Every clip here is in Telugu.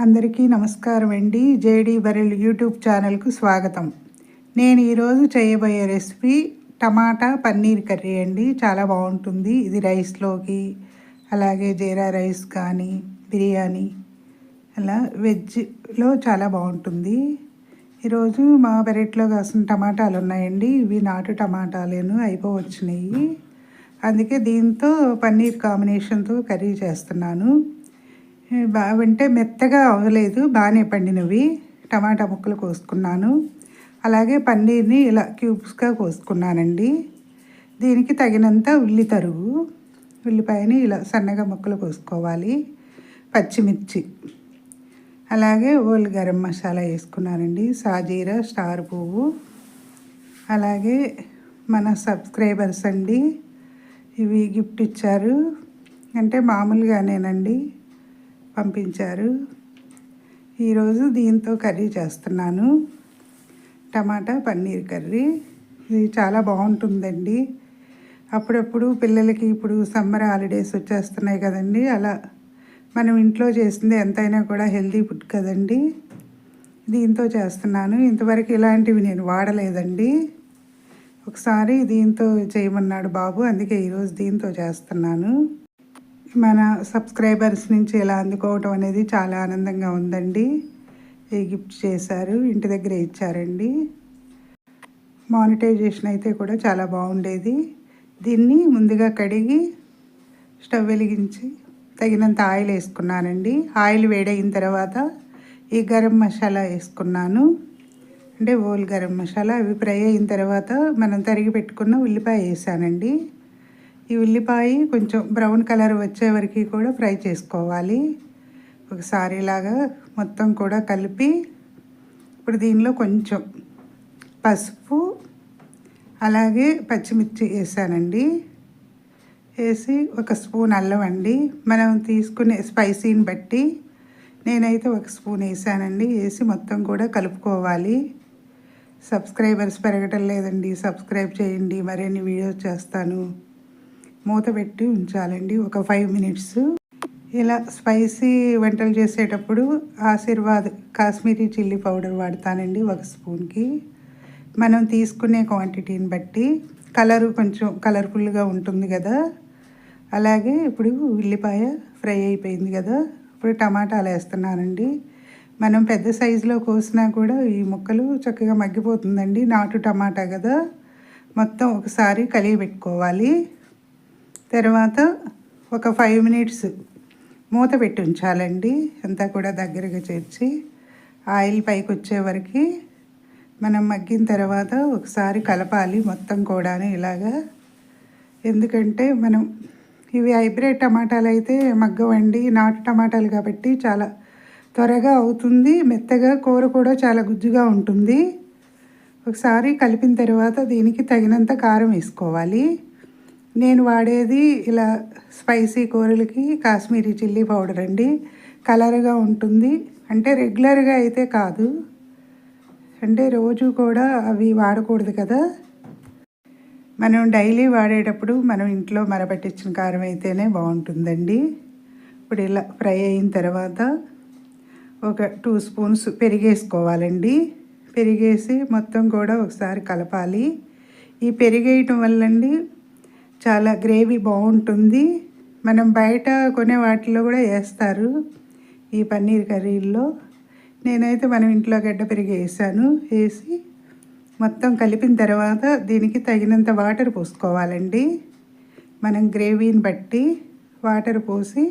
అందరికీ నమస్కారం అండి. జేడి బరెల్ యూట్యూబ్ ఛానల్కు స్వాగతం. నేను ఈరోజు చేయబోయే రెసిపీ టమాటా పన్నీర్ కర్రీ అండి. చాలా బాగుంటుంది. ఇది రైస్లోకి, అలాగే జీరా రైస్ కానీ, బిర్యానీ, అలా వెజ్లో చాలా బాగుంటుంది. ఈరోజు మా పెరట్లో కాసిన టమాటాలు ఉన్నాయండి. ఇవి నాటు టమాటాలేను అయిపోవచ్చినాయి. అందుకే దీంతో పన్నీర్ కాంబినేషన్తో కర్రీ చేస్తున్నాను. బాగుంటే మెత్తగా అవ్వలేదు, బాగానే పండినవి. టమాటా ముక్కలు కోసుకున్నాను. అలాగే పన్నీర్ని ఇలా క్యూబ్స్గా కోసుకున్నానండి. దీనికి తగినంత ఉల్లి తరుగు, ఉల్లిపాయని ఇలా సన్నగా ముక్కలు కోసుకోవాలి. పచ్చిమిర్చి, అలాగే ఓల్ గరం మసాలా వేసుకున్నానండి. సాజీరా, స్టార్ పువ్వు, అలాగే మన సబ్స్క్రైబర్స్ అండి, ఇవి గిఫ్ట్ ఇచ్చారు. అంటే మామూలుగానేనండి పంపించారు. ఈరోజు దీంతో కర్రీ చేస్తున్నాను, టమాటా పన్నీర్ కర్రీ. ఇది చాలా బాగుంటుందండి. అప్పుడప్పుడు పిల్లలకి ఇప్పుడు సమ్మర్ హాలిడేస్ వచ్చేస్తున్నాయి కదండి, అలా మనం ఇంట్లో చేసింది ఎంతైనా కూడా హెల్తీ ఫుడ్ కదండి. దీంతో చేస్తున్నాను. ఇంతవరకు ఇలాంటివి నేను వాడలేదండి. ఒకసారి దీంతో చేయమన్నాడు బాబు, అందుకే ఈరోజు దీంతో చేస్తున్నాను. మన సబ్స్క్రైబర్స్ నుంచి ఇలా అందుకోవటం అనేది చాలా ఆనందంగా ఉందండి. ఈ గిఫ్ట్ చేశారు, ఇంటి దగ్గరే ఇచ్చారండి. మానిటైజేషన్ అయితే కూడా చాలా బాగుండేది. దీన్ని ముందుగా కడిగి స్టవ్ వెలిగించి తగినంత ఆయిల్ వేసుకున్నానండి. ఆయిల్ వేడైన తర్వాత ఈ గరం మసాలా వేసుకున్నాను, అంటే ఓల్ గరం మసాలా. అవి ఫ్రై అయిన తర్వాత మనం తరిగి పెట్టుకున్న ఉల్లిపాయ వేసానండి. ఈ ఉల్లిపాయ కొంచెం బ్రౌన్ కలర్ వచ్చే వరకు కూడా ఫ్రై చేసుకోవాలి. ఒకసారి ఇలాగా మొత్తం కూడా కలిపి, ఇప్పుడు దీనిలో కొంచెం పసుపు, అలాగే పచ్చిమిర్చి వేసానండి. వేసి ఒక స్పూన్ అల్లం అండి, మనం తీసుకునే స్పైసీని బట్టి. నేనైతే ఒక స్పూన్ వేసానండి. వేసి మొత్తం కూడా కలుపుకోవాలి. సబ్స్క్రైబర్స్ పెరగటం లేదండి, సబ్స్క్రైబ్ చేయండి, మరిన్ని వీడియోస్ చేస్తాను. మూత పెట్టి ఉంచాలండి ఒక 5 మినిట్స్. ఇలా స్పైసీ వంటలు చేసేటప్పుడు ఆశీర్వాద్ కాశ్మీరీ చిల్లీ పౌడర్ వాడతానండి ఒక స్పూన్కి. మనం తీసుకునే క్వాంటిటీని బట్టి. కలరు కొంచెం కలర్ఫుల్గా ఉంటుంది కదా. అలాగే ఇప్పుడు ఉల్లిపాయ ఫ్రై అయిపోయింది కదా, ఇప్పుడు టమాటాలు వేస్తున్నానండి. మనం పెద్ద సైజులో కోసినా కూడా ఈ ముక్కలు చక్కగా మగ్గిపోతుందండి. నాటు టమాటా కదా. మొత్తం ఒకసారి కలిగి పెట్టుకోవాలి. తర్వాత ఒక 5 మినిట్స్ మూత పెట్టి ఉంచాలండి. అంతా కూడా దగ్గరగా చేర్చి ఆయిల్ పైకి వచ్చే వరకు మనం మగ్గిన తర్వాత ఒకసారి కలపాలి మొత్తం కూడా ఇలాగా. ఎందుకంటే మనం ఇవి హైబ్రిడ్ టమాటాలు అయితే మగ్గవండి, నాటు టమాటాలు కాబట్టి చాలా త్వరగా అవుతుంది. మెత్తగా, కూర కూడా చాలా గుజ్జుగా ఉంటుంది. ఒకసారి కలిపిన తర్వాత దీనికి తగినంత కారం వేసుకోవాలి. నేను వాడేది ఇలా స్పైసీ కూరలకి కాశ్మీరీ చిల్లీ పౌడర్ అండి. కలర్గా ఉంటుంది, అంటే రెగ్యులర్గా అయితే కాదు, అంటే రోజు కూడా అవి వాడకూడదు కదా. మనం డైలీ వాడేటప్పుడు మనం ఇంట్లో మరపట్టించిన కారం అయితేనే బాగుంటుందండి. ఇప్పుడు ఇలా ఫ్రై అయిన తర్వాత ఒక 2 స్పూన్స్ పెరిగేసుకోవాలండి. పెరిగేసి మొత్తం కూడా ఒకసారి కలపాలి. ఈ పెరిగేయటం వల్లండి చాలా గ్రేవీ బాగుంటుంది. మనం బయట కొనే వాటిలో కూడా వేస్తారు ఈ పన్నీర్ కర్రీల్లో. నేనైతే మనం ఇంట్లో గడ్డ పెరిగి వేసాను. వేసి మొత్తం కలిపిన తర్వాత దీనికి తగినంత వాటర్ పోసుకోవాలండి. మనం గ్రేవీని బట్టి వాటర్ పోసి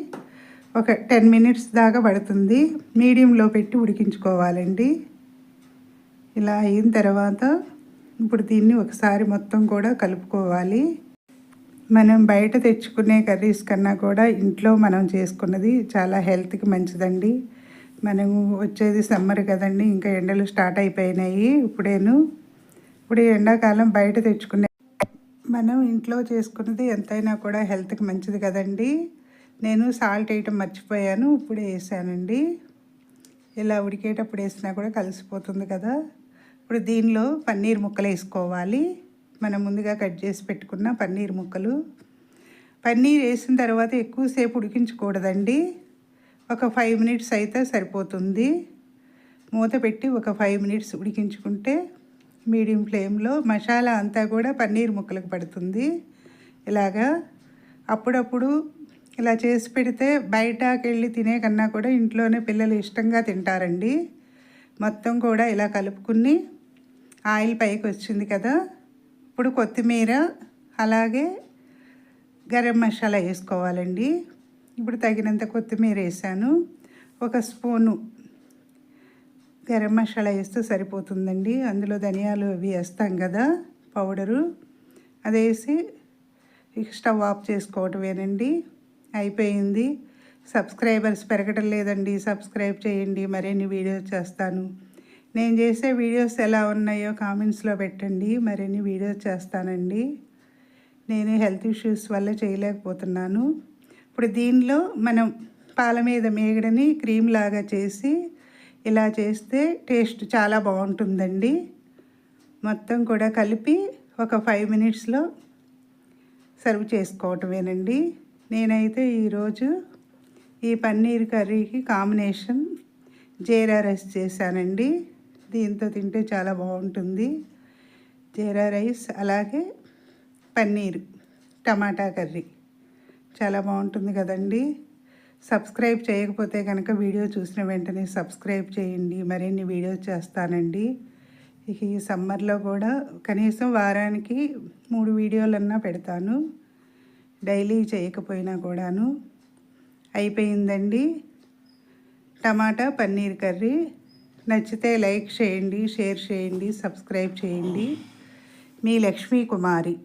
ఒక 10 మినిట్స్ దాకా పడుతుంది. మీడియంలో పెట్టి ఉడికించుకోవాలండి. ఇలా అయిన తర్వాత ఇప్పుడు దీన్ని ఒకసారి మొత్తం కూడా కలుపుకోవాలి. మనం బయట తెచ్చుకునే కర్రీస్ కన్నా కూడా ఇంట్లో మనం చేసుకున్నది చాలా హెల్త్కి మంచిదండి. మనము వచ్చేది సమ్మర్ కదండి, ఇంకా ఎండలు స్టార్ట్ అయిపోయినాయి. ఇప్పుడు ఎండాకాలం బయట తెచ్చుకునే మనం ఇంట్లో చేసుకున్నది ఎంతైనా కూడా హెల్త్కి మంచిది కదండి. నేను సాల్ట్ వేయటం మర్చిపోయాను, ఇప్పుడే వేసానండి. ఇలా ఉడికేటప్పుడు వేసినా కూడా కలిసిపోతుంది కదా. ఇప్పుడు దీనిలో పన్నీర్ ముక్కలు వేసుకోవాలి. మనం ముందుగా కట్ చేసి పెట్టుకున్న పన్నీర్ ముక్కలు. పన్నీర్ వేసిన తర్వాత ఎక్కువసేపు ఉడికించకూడదండి. ఒక 5 మినిట్స్ అయితే సరిపోతుంది. మూత పెట్టి ఒక 5 మినిట్స్ ఉడికించుకుంటే మీడియం ఫ్లేమ్లో మసాలా అంతా కూడా పన్నీర్ ముక్కలకు పడుతుంది. ఇలాగా అప్పుడప్పుడు ఇలా చేసి పెడితే బయటకెళ్ళి తినే కన్నా కూడా ఇంట్లోనే పిల్లలు ఇష్టంగా తింటారండి. మొత్తం కూడా ఇలా కలుపుకుని ఆయిల్ పైకి వచ్చింది కదా, ఇప్పుడు కొత్తిమీర అలాగే గరం మసాలా వేసుకోవాలండి. ఇప్పుడు తగినంత కొత్తిమీర వేసాను. ఒక స్పూను గరం మసాలా వేస్తే సరిపోతుందండి. అందులో ధనియాలు అవి వేస్తాం కదా పౌడరు, అది వేసి స్టవ్ ఆఫ్ చేసుకోవటమేనండి. అయిపోయింది. సబ్స్క్రైబర్స్ పెరగడం లేదండి, సబ్స్క్రైబ్ చేయండి. మరిన్ని వీడియోస్ చేస్తాను. నేను చేసే వీడియోస్ ఎలా ఉన్నాయో కామెంట్స్లో పెట్టండి. మరిన్ని వీడియోస్ చేస్తానండి. నేను హెల్త్ ఇష్యూస్ వల్ల చేయలేకపోతున్నాను. ఇప్పుడు దీనిలో మనం పాల మీద మేగడని క్రీమ్ లాగా చేసి ఇలా చేస్తే టేస్ట్ చాలా బాగుంటుందండి. మొత్తం కూడా కలిపి ఒక 5 మినిట్స్లో సర్వ్ చేసుకోవటమేనండి. నేనైతే ఈరోజు ఈ పన్నీర్ కర్రీకి కాంబినేషన్ జీరా రైస్ చేశానండి. దీంతో తింటే చాలా బాగుంటుంది. జీరా రైస్ అలాగే పన్నీర్ టమాటా కర్రీ చాలా బాగుంటుంది కదండి. సబ్స్క్రైబ్ చేయకపోతే కనుక వీడియో చూసిన వెంటనే సబ్స్క్రైబ్ చేయండి. మరిన్ని వీడియోస్ చేస్తానండి. ఇక ఈ సమ్మర్లో కూడా కనీసం వారానికి 3 వీడియోలన్నా పెడతాను, డైలీ చేయకపోయినా కూడాను. అయిపోయిందండి టమాటా పన్నీర్ కర్రీ. నచ్చితే లైక్ చేయండి, షేర్ చేయండి, సబ్స్క్రైబ్ చేయండి. మీ లక్ష్మీ కుమారి.